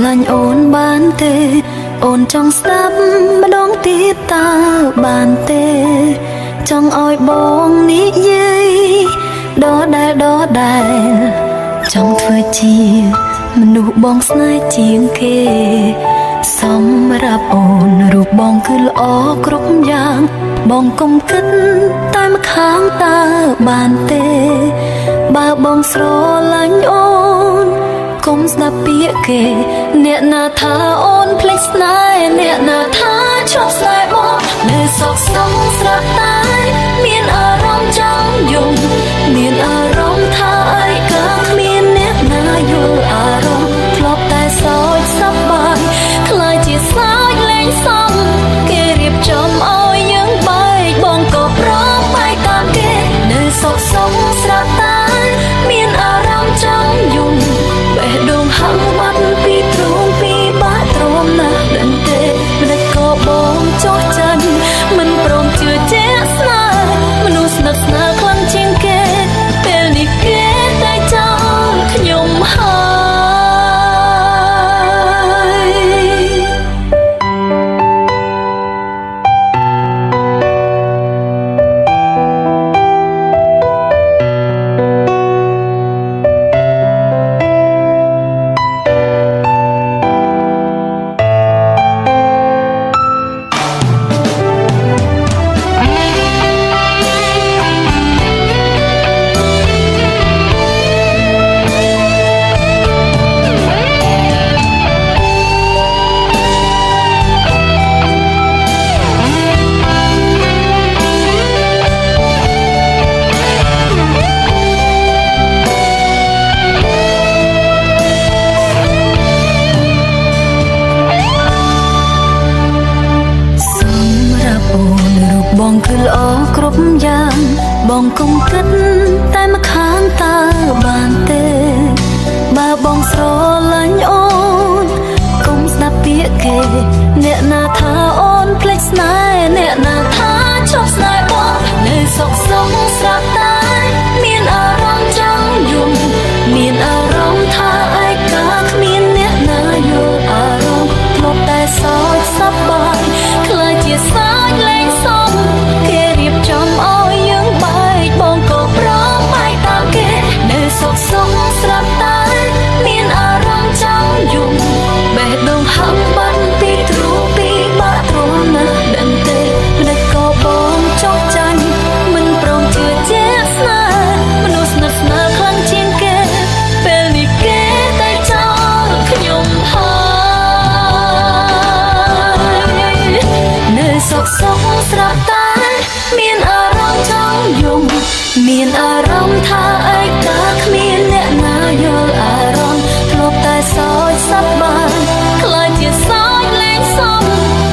លាញ់អូនបានទេអូនចង់ស្ដាប់ម្ដងទៀតតើបានទេចង់ឲ្យបងនិយាយដដែលចង់ធ្វើជាមនុស្សបងស្នេហ៍ជាងគេសម្រាប់អូនរូបបងគឺល្អគ្រប់យ៉ាងបងកុំគិតតែម្ខាងតើបានទេបើបងស្រឡាញ់អូនកុំស្ដាប់ពាក្យគេអ្នកណាថាអូនភ្លេចស្នេហ៍អ្នកណាថាឈប់ស្នេហ៍បងនៅសោកស្ងស្រាប់តែមានអារម្មណ៍ចង់យំមានអារម្មណ៍ថាឯកាគ្មានអ្នកណាយល់អារម្មណ៍ធ្លាប់តែសោកសប្បាយខ្លាចជាសើចលែងសមគេរៀបចំឲ្យយើងបែកបងក៏ព្រមបែកតាមគេនៅសោកស្ងស្រាប់តែមានអារម្មណ៍ចង់យំបេះដូងហឹងបាត់ពីទ្រូងពីបាក់ទ្រាំណាស់ដឹងទេមិនក៏បងចោះចាញ់មិនព្រមជឿជាក់ស្នេហ៍មនុស្សស្និទ្ធស្នាលខ្លាំងជាងគេពេលនេះគេតែចោលខ្ញុំបងគឺល្អគ្រប់យ៉ាងបងកុំគិតតែម្ខាងតើបានទេបើបងស្រឡាញ់អូនកុំស្ដាប់ពាក្យគេអ្នកណាថាអូនភ្លេចស្នេហ៍អ្នកណាថាឈប់ស្នេហ៍បងនៅសោកស្ងស្រាប់តែមានអារម្មណ៍ចង់យំមានអារម្មណ៍ថាឯកាគ្មានអ្នកណាយល់អារម្មណ៍ធ្លាប់តែសោកសប្បាយខ្លាចជាសើចលែងសមគេរៀបចំឲ្យយើងបែកបងក៏ព្រមបែកតាមគេនៅសោកស្ងស្រាប់តែមានអារម្មណ៍ចង់យំបេះដូងហឹងបាត់ពីទ្រូងពីបាក់ទ្រាំណាស់ដឹងទេមិនក៏បងចោះចាញ់មិនព្រមជឿជាក់ស្នេហ៍មនុស្សស្និទ្ធស្នាលខ្លាំងជាងគេពេលនេះគេតែចោលខ្ញុំហើយនៅសោកស្ងស្រាប់តែមានអារម្មណ៍ចង់យំមានអារម្មណ៍ថាឯកាគ្មានអ្នកណាយល់អារម្មណ៍ធ្លាប់តែសោកសប្បាយខ្លាចជាសោកលែងសម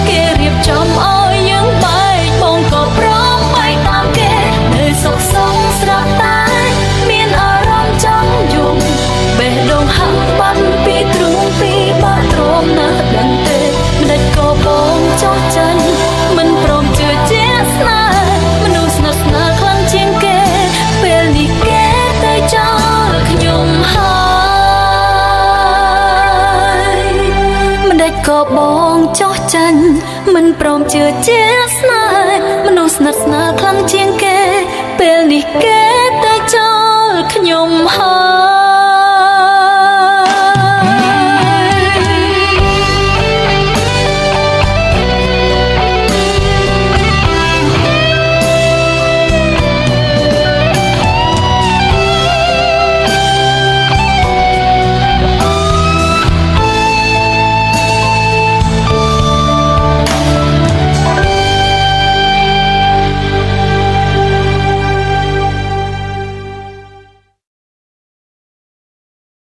គេរៀបចំឲ្យយើងបែកបងក៏ព្រមបែកតាមគេនៅសុខសងស្រាប់តែមានអារម្មណ៍ចង់យំបេះដូងហឹងបាត់ពីទ្រូងពីបាក់ទ្រាំណាស់ដឹងទេមិនដេចក៏បងចោះចាញ់មិនព្រមជឿជាក់ស្នេហ៍មនុស្សស្និទ្ធស្នាលខ្លាំងជាងគេពេលនេះគេតែចោលខ្ញុំហើយមិនដេចក៏បងចោះចាញ់មិនព្រមជឿជាក់ស្នេហ៍មនុស្សស្និទ្ធស្នាលខ្លាំងជាងគេពេលនេះគេតែចោលខ្ញុំហើយ